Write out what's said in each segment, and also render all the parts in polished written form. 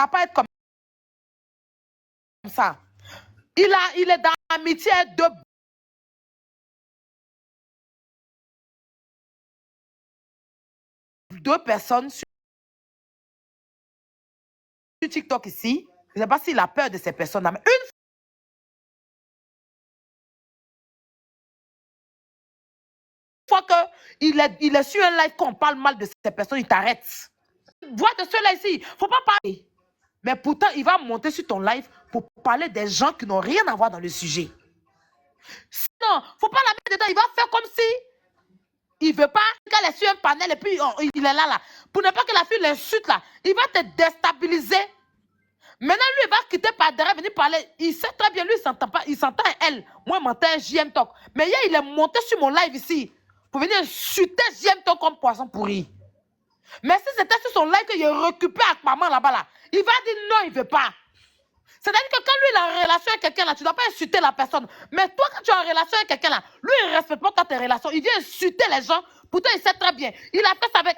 ça va pas être comme ça. Il est dans l'amitié de deux personnes sur TikTok ici. Je ne sais pas s'il a peur de ces personnes-là. Mais une fois qu'il est sur un live, qu'on parle mal de ces personnes, il t'arrête. Vois de ceux-là ici, il ne faut pas parler. Mais pourtant, il va monter sur ton live pour parler des gens qui n'ont rien à voir dans le sujet. Sinon, il ne faut pas la mettre dedans. Il va faire comme si il ne veut pas qu'elle est sur un panel et puis il est là. Pour ne pas que la fille l'insulte là, il va te déstabiliser. Maintenant, lui, il va quitter par derrière, venir parler. Il sait très bien, lui, il ne s'entend pas. Il s'entend elle. Moi, je m'entends JM Talk. Mais hier, il est monté sur mon live ici pour venir insulter JM Talk comme poisson pourri. Mais si c'était sur son live qu'il récupère avec maman là-bas, là, il va dire non, il ne veut pas. C'est-à-dire que quand lui, il est en relation avec quelqu'un là, tu ne dois pas insulter la personne. Mais toi, quand tu es en relation avec quelqu'un là, lui, il ne respecte pas tes relations. Il vient insulter les gens. Pourtant, il sait très bien. Il a fait ça avec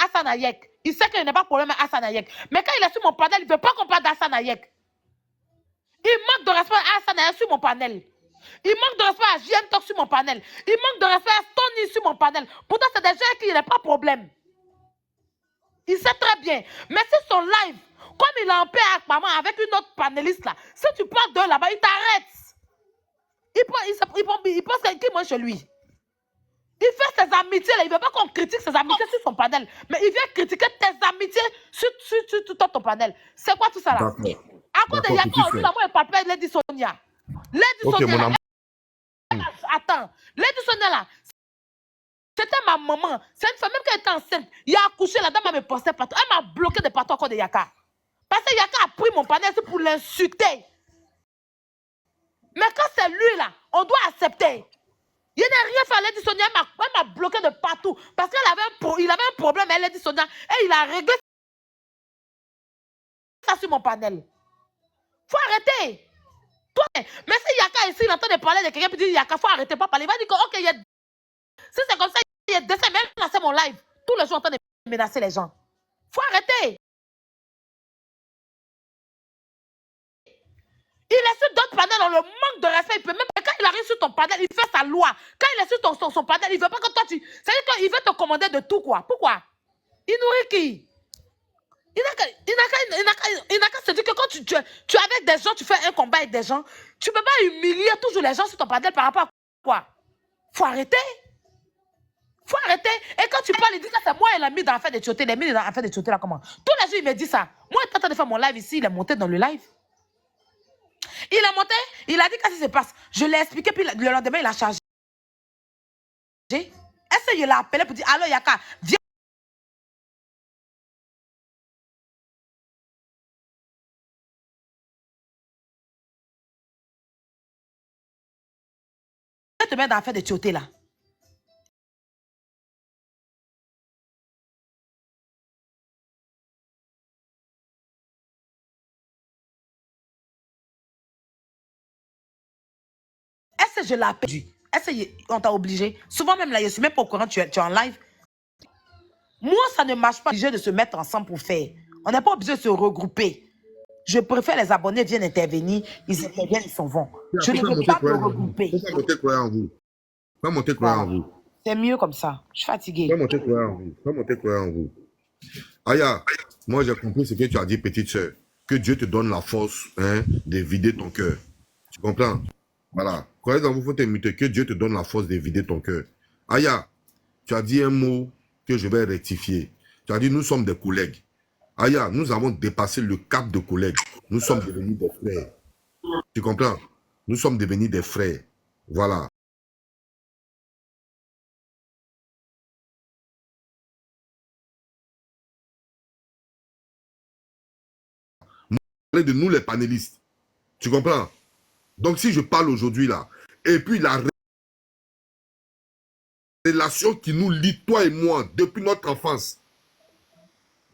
Hassan Hayek. Il sait qu'il n'y a pas de problème avec Hassan Hayek. Mais quand il est sur mon panel, il ne veut pas qu'on parle d'Hassan Hayek. Il manque de respect à Hassan Hayek sur mon panel. Il manque de respect à JM Talk sur mon panel. Il manque de respect à Tony sur mon panel. Pourtant, c'est des gens qui n'ont pas de problème. Il sait très bien. Mais si son live, comme il est en paix avec maman, avec une autre panéliste là, si tu parles de là-bas, il t'arrête. Il pense qu'il mange chez lui. Il fait ses amitiés là. Il ne veut pas qu'on critique ses amitiés sur son panel. Mais il vient critiquer tes amitiés sur ton panel. C'est quoi tout ça là? À cause de Yaka, aujourd'hui, là, moi, je ne parle pas de Lady Sonia. Lady Sonia, attends. Lady Sonia là, c'était ma maman. C'est une femme, même quand elle était enceinte, il a accouché, la dame me postait partout. Elle m'a bloqué de partout à cause de Yaka. Parce que Yaka a pris mon panel pour l'insulter. Mais quand c'est lui là, on doit accepter. Il n'a rien fait à Lady Sonia, elle m'a bloqué de partout. Parce qu'il avait un problème avec Lady Sonia et il a réglé ça sur mon panel. Faut arrêter. Toi, mais si Yaka ici, il entend de parler de quelqu'un et dit Yaka, faut arrêter, pas parler. Il va dire que, ok, si c'est comme ça, il y a des même menacé mon live. Tous les jours, en train de menacer les gens. Faut arrêter. Il est sur d'autres panels, on le manque de respect. Il peut même, quand il arrive sur ton panel, il fait sa loi. Quand il est sur son panel, il ne veut pas que toi tu. C'est-à-dire qu'il veut te commander de tout, quoi. Pourquoi? Il nourrit qui? Il n'a qu'à se dire que quand tu es avec des gens, tu fais un combat avec des gens, tu ne peux pas humilier toujours les gens sur ton panel par rapport à quoi? Faut arrêter. Faut arrêter. Et quand tu parles, il dit que c'est moi et l'ami dans l'affaire de Tchoté. L'ami dans l'affaire de Tchoté, là, comment? Tous les jours, il me dit ça. Moi, il est en train de faire mon live ici, il est monté dans le live. Il est monté, il a dit qu'est-ce qui se passe. Je l'ai expliqué, puis le lendemain, il a chargé. Est-ce que je l'ai appelé pour dire, allô Yaka, viens. Je te mets dans l'affaire de Tchoté, là. Est-ce que je l'ai appelé? Est-ce qu'on t'a obligé? Souvent même là, je ne suis même pas au courant, tu es en live. Moi, ça ne marche pas obligé de se mettre ensemble pour faire. On n'est pas obligé de se regrouper. Je préfère les abonnés viennent intervenir, ils interviennent, ils s'en vont. Je ne veux pas me regrouper. Faut pas monter croyant en vous. Pas monter croyant en vous. C'est mieux comme ça. Je suis fatiguée. Pas monter croyant en vous. Pas monter croyant en vous. Aya, moi j'ai compris ce que tu as dit, petite soeur. Que Dieu te donne la force de vider ton cœur. Tu comprends? Voilà. Croyez en vous, faut t'imiter. Que Dieu te donne la force de vider ton cœur. Aya, tu as dit un mot que je vais rectifier. Tu as dit nous sommes des collègues. Aya, nous avons dépassé le cap de collègues. Nous sommes devenus des frères. Tu comprends? Nous sommes devenus des frères. Voilà. De nous les panélistes. Tu comprends? Donc si je parle aujourd'hui là, et puis la relation qui nous lie, toi et moi, depuis notre enfance,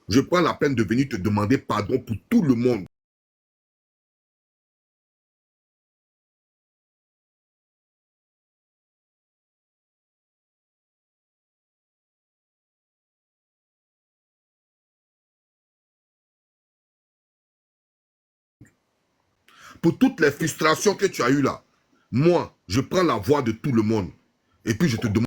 je prends la peine de venir te demander pardon pour tout le monde. pour toutes les frustrations que tu as eues là. Moi, je prends la voix de tout le monde. Et puis je te demande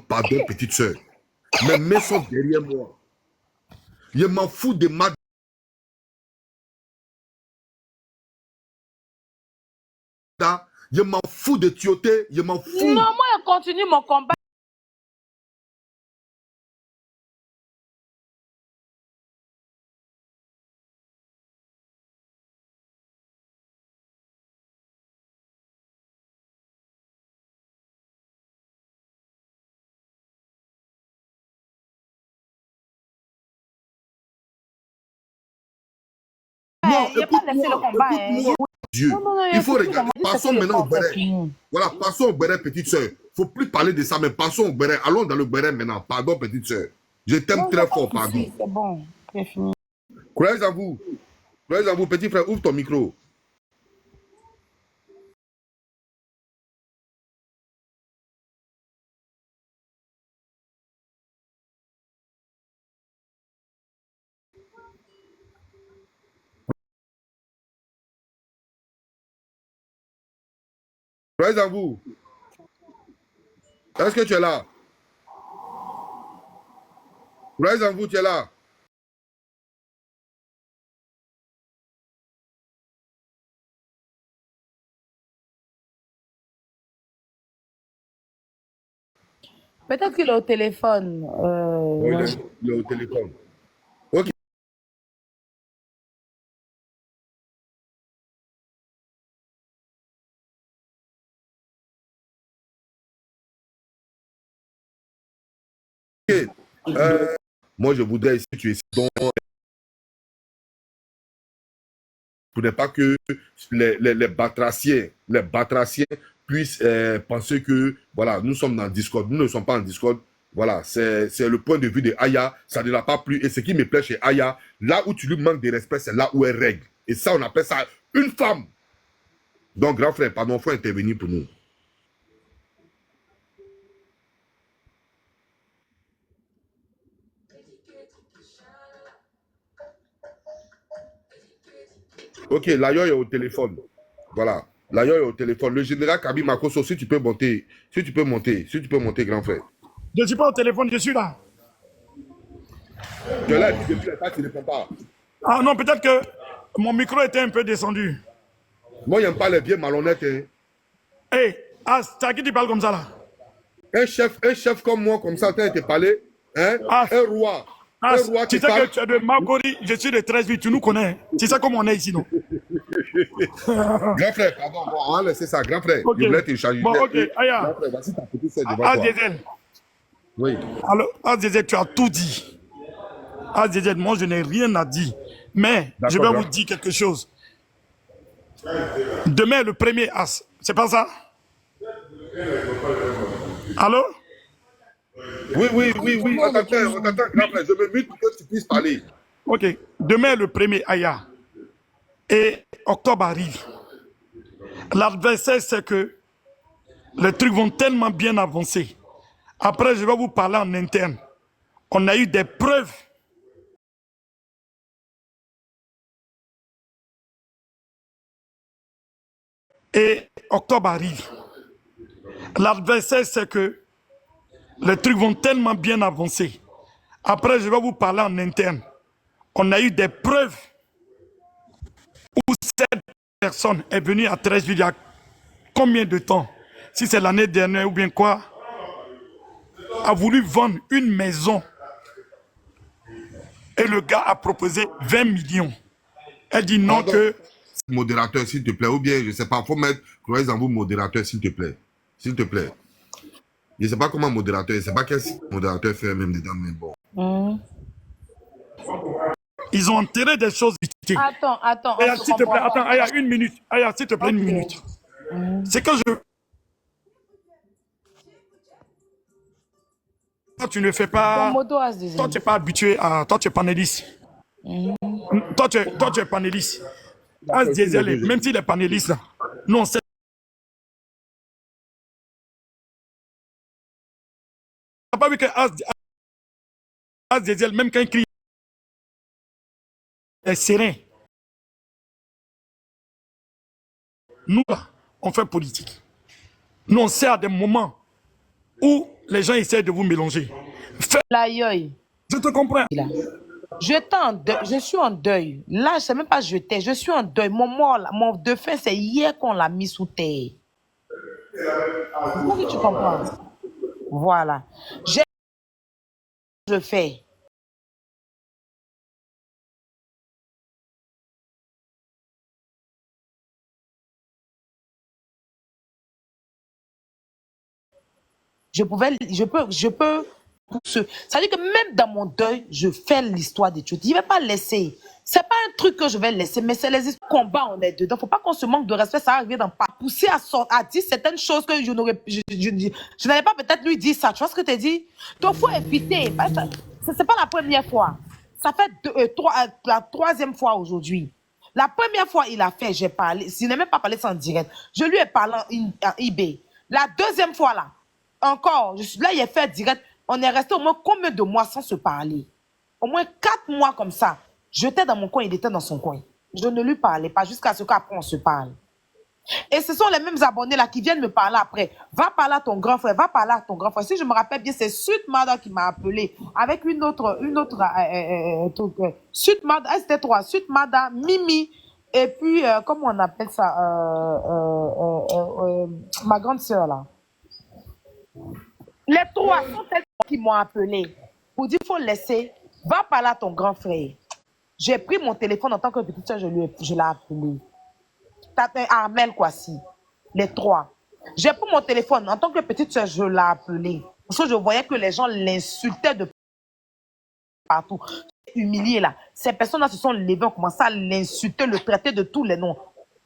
pardon, petite soeur. Mes mains sont derrière moi. Je m'en fous de ma... Je m'en fous de tuyauté. Je m'en fous. Non, moi, je continue mon combat. Non, Il n'y a pas laissé le combat. écoute-moi, Dieu. Non, non, Il faut écoute, regarder. on m'a dit Passons que maintenant au le combat, c'est béret. fini. Voilà, passons au béret, petite soeur. Il ne faut plus parler de ça, mais passons au béret. Allons dans le béret maintenant. Pardon, petite soeur. Je t'aime Non, très non, pas fort, de pardon. souci, c'est bon, c'est fini. Croyez à vous. Croyez à vous, petit frère, ouvre ton micro. Croyez à vous. Est-ce que tu es là? Croyez en vous, tu es là. Peut-être qu'il est au téléphone. Oui, il est au téléphone. Ok. Moi, je voudrais ici, tu es ici. Donc, pour ne pas que les batraciens puissent penser que, voilà, nous sommes dans Discord. Nous ne sommes pas en Discord. Voilà, c'est le point de vue de Aya. Ça ne l'a pas plu. Et ce qui me plaît chez Aya, là où tu lui manques de respect, c'est là où elle règle. Et ça, on appelle ça une femme. Donc, grand frère, pardon, il faut intervenir pour nous. Ok, l'ailleurs est au téléphone. Voilà. L'ailleurs est au téléphone. Le général Kabi Makoso, si tu peux monter, grand frère. Je ne suis pas au téléphone, je suis là. Je l'ai dit depuis le temps, tu ne réponds pas. Ah non, peut-être que mon micro était un peu descendu. Moi, je n'aime pas les vieux malhonnêtes. Hein. Hé, c'est à qui tu parles comme ça là? Un chef comme moi, comme ça, t'as été parlé. Hein? Un roi. Un roi tu qui sais parle. que tu es de Makori, je suis de 13 tu nous connais. Tu sais comment on est ici, non? Grand frère, pardon, bon, on va laisser ça. Grand frère, Ok. je voulais te changer. Bon, ok, Aya. Grand frère, voici ta petite soeur devant toi. Azizel. Oui. Alors, Azizel, tu as tout dit. Azizel, moi, je n'ai rien à dire. Mais, je vais D'accord, vous dire quelque chose. Demain, le premier As. C'est pas ça? Allô? Oui. On t'entend, grand frère. Je me mute pour que tu puisses parler. Ok. Demain, le premier Aya. Et octobre arrive. L'adversaire, c'est que les trucs vont tellement bien avancer. Après, je vais vous parler en interne. On a eu des preuves. Et octobre arrive. L'adversaire, c'est que les trucs vont tellement bien avancer. Après, je vais vous parler en interne. On a eu des preuves où cette personne est venue à Treichville il y a combien de temps? Si c'est l'année dernière ou bien quoi? A voulu vendre une maison. Et le gars a proposé 20 millions. Elle dit non. Pardon. Que... Modérateur, s'il te plaît. Ou bien, je ne sais pas, il faut mettre, croyez en vous, modérateur, s'il te plaît. S'il te plaît. Je ne sais pas comment modérateur, je ne sais pas quel modérateur fait même dedans, mais bon. Ils ont enterré des choses Attends, on Aya, se s'il te plaît, comprend attends, pas. Aya, une minute. Aya, s'il te plaît, une minute. C'est que toi, tu ne fais Ton pas... modo as des Toi, tu n'es pas habitué à... Toi, tu es panéliste. Toi, tu es panéliste. As Diesel, même s'il est panéliste, là, nous, on sait pas vu que As Diesel, même quand il crie, est serein. Nous, là, on fait politique. Nous, on sait à des moments où les gens essaient de vous mélanger. La yoï. Je te comprends. Je suis en deuil. Là, je ne sais même pas jeter. Je suis en deuil. Mon mort, mon défunt, c'est hier qu'on l'a mis sous terre. Comment tu comprends? Voilà. Je fais. Je peux. Ça veut dire que même dans mon deuil, je fais l'histoire des choses. Je ne vais pas laisser. C'est pas un truc que je vais laisser, mais c'est les histoires combats, on est dedans. Faut pas qu'on se manque de respect, ça va arriver dans pas pousser à dire certaines choses que je n'aurais, je n'allais pas peut-être lui dire ça. Tu vois ce que tu as dit? Donc faut éviter. C'est pas la première fois. Ça fait la troisième fois aujourd'hui. La première fois, il a fait, j'ai parlé. Je n'ai même pas parlé sans direct. Je lui ai parlé en eBay. La deuxième fois, là, encore, là, il a fait direct. On est resté au moins combien de mois sans se parler? Au moins 4 mois comme ça. J'étais dans mon coin, il était dans son coin. Je ne lui parlais pas jusqu'à ce qu'après on se parle. Et ce sont les mêmes abonnés là qui viennent me parler après. Va parler à ton grand frère, va parler à ton grand frère. Si je me rappelle bien, c'est Sud Mada qui m'a appelé avec une autre Sud Mada, c'était 3, Sud Mada, Mimi, et puis, comment on appelle ça, ma grande sœur là. Les 3 sont elles qui m'ont appelé pour dire, il faut laisser, va parler à ton grand frère. J'ai pris mon téléphone en tant que petite soeur, je l'ai appelé. Armel Kwasi, les 3. J'ai pris mon téléphone en tant que petite soeur, je l'ai appelé. Parce que je voyais que les gens l'insultaient de partout. Humilié là. Ces personnes-là se sont levées, ont commencé à l'insulter, le traiter de tous les noms.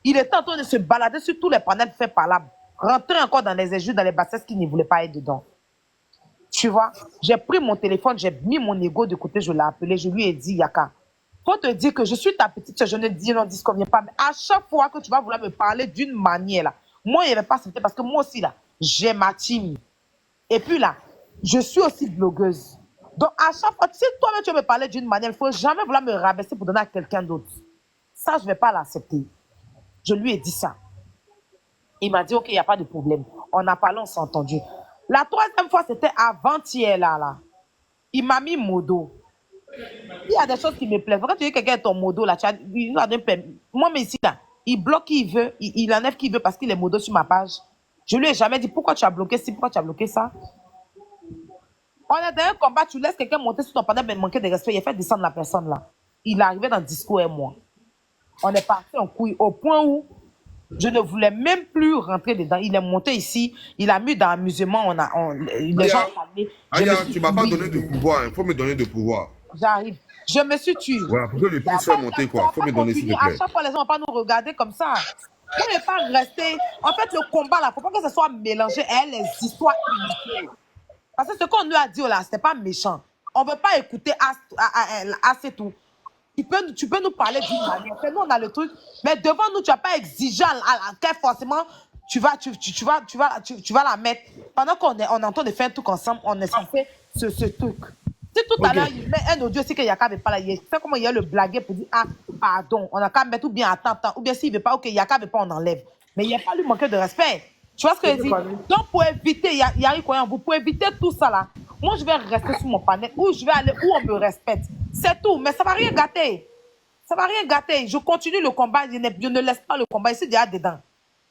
Il était en train de se balader sur tous les panels faits par là. Rentrer encore dans les injures, dans les bassesses qui ne voulaient pas être dedans. Tu vois, j'ai pris mon téléphone, j'ai mis mon ego de côté, je l'ai appelé, je lui ai dit, Yaka, faut te dire que je suis ta petite soeur, je ne dis non, disconviens pas, mais à chaque fois que tu vas vouloir me parler d'une manière, là, moi, il ne va pas accepter parce que moi aussi, là, j'ai ma team. Et puis là, je suis aussi blogueuse. Donc, à chaque fois, si toi-même tu veux me parler d'une manière, il ne faut jamais vouloir me rabaisser pour donner à quelqu'un d'autre. Ça, je ne vais pas l'accepter. Je lui ai dit ça. Il m'a dit, OK, il n'y a pas de problème. On a parlé, on s'est entendu. La troisième fois, c'était avant-hier, là. Il m'a mis modo. Il y a des choses qui me plaisent. Quand tu dis que quelqu'un est ton modo, là, moi, mais ici, là, il bloque qui il veut, il enlève qui il veut parce qu'il est modo sur ma page. Je lui ai jamais dit pourquoi tu as bloqué ci, pourquoi tu as bloqué ça. On est dans un combat, tu laisses quelqu'un monter sur ton panel, mais manquer de respect, il a fait descendre la personne, là. Il est arrivé dans le discours et moi. On est parti en couille au point où je ne voulais même plus rentrer dedans. Il est monté ici, il a mis dans l'amusement, les gens ont parlé. Aya, tu ne m'as pas donné de pouvoir, il faut me donner de pouvoir. J'arrive. Je me suis tuée. Voilà, pour que je puisse faire monter, quoi. Il faut me donner, s'il te plaît. À chaque fois, les gens ne vont pas nous regarder comme ça. Vous ne pouvez pas rester. En fait, le combat, là, il ne faut pas que ce soit mélangé et les histoires inutiles. Parce que ce qu'on nous a dit, là, ce n'était pas méchant. On ne veut pas écouter assez tout. Tu peux nous parler d'une manière. Nous, on a le truc. Mais devant nous, tu n'as pas exigé que forcément, tu vas la mettre. Pendant qu'on est en train de faire un truc ensemble, on est censé ce truc. Si tout à l'heure, il met un audio, c'est que Yaka ne veut pas là. Tu sais comment il y a le blaguer pour dire, ah, pardon, on a qu'à mettre ou bien attends. Ou bien s'il ne veut pas, ok, Yaka ne veut pas, on enlève. Mais il n'y a pas lui manquer de respect. Tu vois ce que je dis? Donc, pour éviter, il y a quoi, pour éviter tout ça là, moi, je vais rester sur mon panel, ou je vais aller où on me respecte. C'est tout. Mais ça ne va rien gâter. Ça ne va rien gâter. Je continue le combat. Je ne laisse pas le combat. Ici, déjà dedans.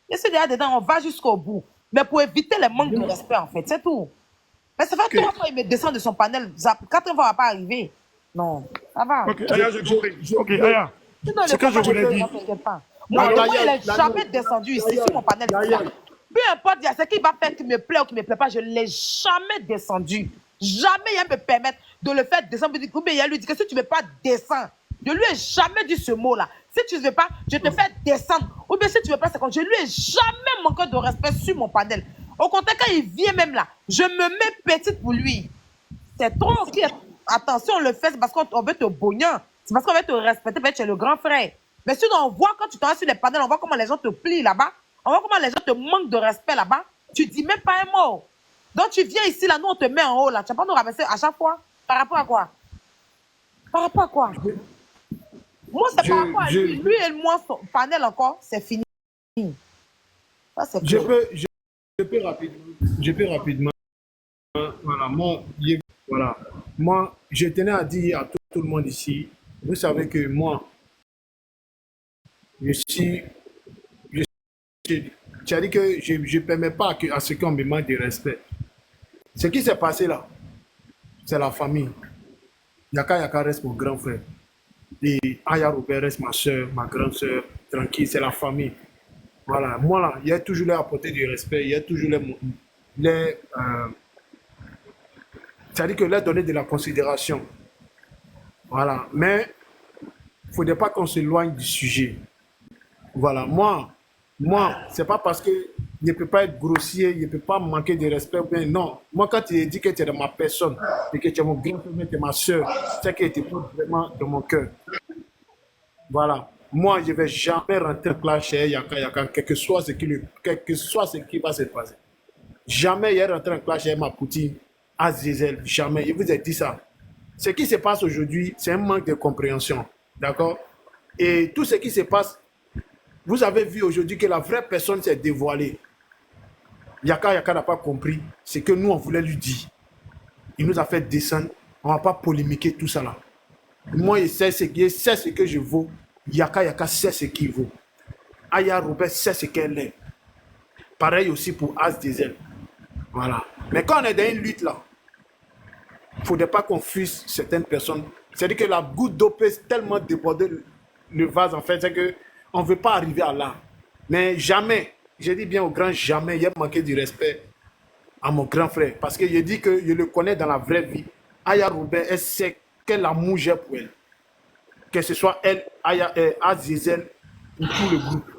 Ici, déjà dedans, on va jusqu'au bout. Mais pour éviter les manques de respect, en fait, c'est tout. Mais ça fait 3 fois qu'il me descend de son panel. 4 fois, il ne va pas arriver. Non, ça va. Ok, Aya, j'ai compris. Ok, Aya. Ce que je voulais dire. Moi, il n'est jamais descendu ici, sur mon panel. Peu importe, il y a ce qui va faire qui me plaît ou qui ne me plaît pas, je ne l'ai jamais descendu. Jamais il va me permettre de le faire descendre. Ou bien il lui dit que si tu ne veux pas descendre, Je lui ai jamais dit ce mot-là. Si tu ne veux pas, je te fais descendre. Ou bien si tu ne veux pas, c'est comme je lui ai jamais manqué de respect sur mon panel. Au contraire, quand il vient même là, je me mets petite pour lui. C'est trop aussi. Attention, on le fait, c'est parce qu'on veut te bogner. C'est parce qu'on veut te respecter, parce que tu es le grand frère. Mais si on voit quand tu t'en vas sur les panels, on voit comment les gens te plient là-bas. On voit comment les gens te manquent de respect là-bas. Tu dis même pas un mot. Donc tu viens ici, là, nous on te met en haut là. Tu vas pas nous rabaisser à chaque fois. Par rapport à quoi? Par rapport à quoi? Moi, c'est par rapport à lui. Lui et moi, son panel encore, c'est fini. Ça, c'est Je clair. je peux rapidement. Voilà, moi, je tenais à dire à tout le monde ici, vous savez que moi, je suis, tu as dit que je ne permets pas à ce qu'on me manque de respect. Ce qui s'est passé là, c'est la famille. Yaka Yaka reste mon grand frère. Et Aya Robert reste ma soeur, ma grande soeur. Tranquille, c'est la famille. Voilà, moi là, il y a toujours les apporter du respect, il y a toujours c'est-à-dire que leur donner de la considération. Voilà, mais il ne faudrait pas qu'on s'éloigne du sujet. Voilà, moi, c'est pas parce que il ne peut pas être grossier, il ne peut pas manquer de respect. Mais non, moi, quand tu dis que tu es de ma personne et que tu es mon grand frère, tu es ma soeur, c'est que tu es vraiment dans mon cœur. Voilà. Moi, je ne vais jamais rentrer en clash chez Yaka Yaka, quel que soit ce qui va se passer. Jamais il est rentré en clash chez ma poutine, Azizel, jamais. Je vous ai dit ça. Ce qui se passe aujourd'hui, c'est un manque de compréhension. D'accord? Et tout ce qui se passe, vous avez vu aujourd'hui que la vraie personne s'est dévoilée. Yaka Yaka n'a pas compris ce que nous, on voulait lui dire. Il nous a fait descendre. On ne va pas polémiquer tout ça là. Moi, il sait ce que je vaux. Yaka Yaka sait ce qu'il vaut. Aya Robert sait ce qu'elle est. Pareil aussi pour As Diesel. Voilà. Mais quand on est dans une lutte là, il ne faudrait pas qu'on fuisse certaines personnes. C'est-à-dire que la goutte d'eau peut tellement déborder le vase, en fait, c'est qu'on ne veut pas arriver à là. Mais jamais, je dis bien au grand jamais, il a manqué du respect à mon grand frère. Parce que je dis que je le connais dans la vraie vie. Aya Robert, elle sait quel amour j'ai pour elle. Que ce soit elle, Aya, Azizel, ou tout le groupe.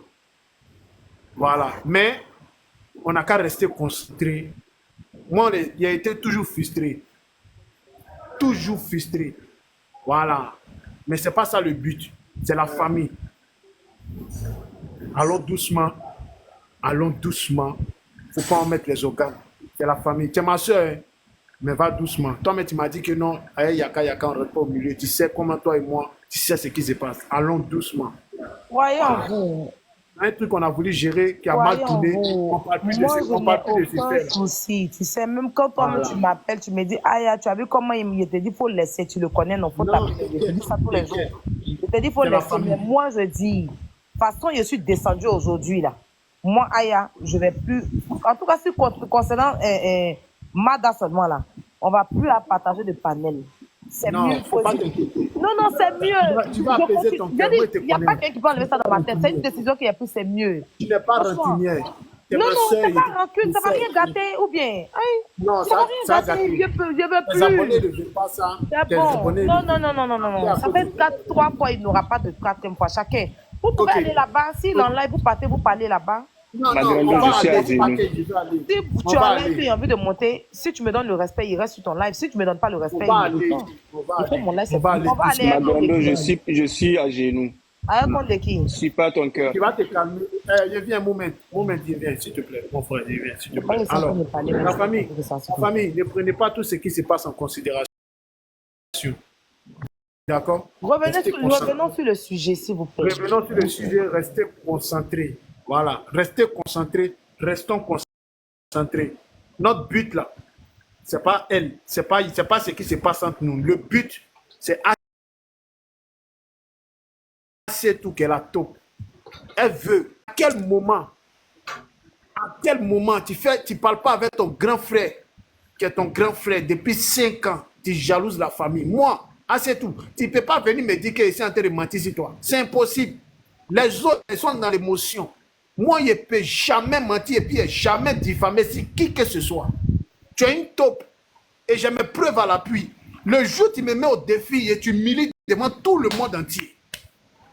Voilà. Mais on n'a qu'à rester concentré. Moi, il a été toujours frustré. Toujours frustré. Voilà. Mais ce n'est pas ça le but. C'est la famille. Allons doucement. Allons doucement. Il ne faut pas en mettre les organes. C'est la famille. Tu es ma soeur, hein? Mais va doucement. Toi, mais tu m'as dit que non, Yaka Yaka, on ne rentre pas au milieu. Tu sais comment toi et moi, tu sais ce qui se passe. Allons doucement. Voyons-vous. Un truc qu'on a voulu gérer qui a mal tourné. On ne parle plus de Moi, ce je n'ai aucun souci. Tu sais, même quand toi, Voilà. tu m'appelles, tu me dis, Aya, tu as vu comment il te dit, il faut laisser, tu le connais, non, faut Non, t'appeler. Je te dis ça tous les jours. Je te dis, il faut c'est la laisser. famille. Mais moi, je dis, de toute façon, je suis descendu aujourd'hui, là. Moi, Aya, je ne vais plus. En tout cas, si concernant Mada seulement, là, on ne va plus la partager de panel. C'est Non, mieux. il ne faut pas t'inquiéter. Non, non, c'est mieux. Tu vas Je apaiser continue. ton Je cœur. dis, Moi, je te il n'y a pas connais. quelqu'un qui peut enlever ça dans ma tête. C'est une décision qui est plus, c'est mieux. Tu n'es pas Franchement. rancunière. Tu es Non, ma non, soeur. c'est pas rancune, ça va rien gâter, ou bien. Hein? Non, Ça va ça rien a gâter, gâté. je veux Les plus. abonnés ne veulent pas ça. C'est Les bon. abonnés Non, ne non, veulent non, non, non, non, C'est non. à Ça cause fait de- 3 fois, il n'aura pas de 4e fois chacun. Vous pouvez Ok. aller là-bas, s'il en live, vous partez, vous parlez là-bas. Non, Ma non, grande on je va suis à aller. genoux. Je vais aller. Si On tu va en live, aller. tu as envie de monter, si tu me donnes le respect, il reste sur ton live. Si tu me donnes pas le respect, On va il aller. descend. On va Il fait aller. mon live, On c'est va fini. On va aller. aller à un compte de Madondo, qui? je suis à genoux. À un compte de qui? Je suis pas ton cœur. Tu vas te calmer. Je viens un moment. Je viens, s'il te plaît. Mon frère, je viens, s'il te Pas plaît. laisser en train Alors, de parler, la mais famille, c'est ça, c'est la famille, ne prenez pas tout ce qui se passe en considération. D'accord? Restez concentrés. Revenons sur le sujet, s'il vous plaît. Revenons sur le sujet, restez concentrés. Voilà, restez concentrés, restons concentrés. Notre but là, c'est pas elle, c'est pas ce qui se passe entre nous. Le but, c'est assez tout qu'elle a taupe. Elle veut. À quel moment tu parles pas avec ton grand frère, qui est ton grand frère depuis 5 ans, tu jalouses la famille. Moi, c'est tout. Tu ne peux pas venir me dire qu'il est en train de mentir sur toi. C'est impossible. Les autres, ils sont dans l'émotion. Moi, je ne peux jamais mentir et puis jamais diffamer sur qui que ce soit. Tu es une taupe et j'ai mes preuves à l'appui. Le jour où tu me mets au défi et tu milites devant tout le monde entier.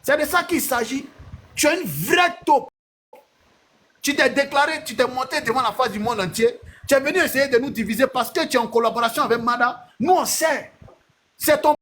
C'est de ça qu'il s'agit. Tu es une vraie taupe. Tu t'es déclaré, tu t'es monté devant la face du monde entier. Tu es venu essayer de nous diviser parce que tu es en collaboration avec Mada. Nous, on sait. C'est ton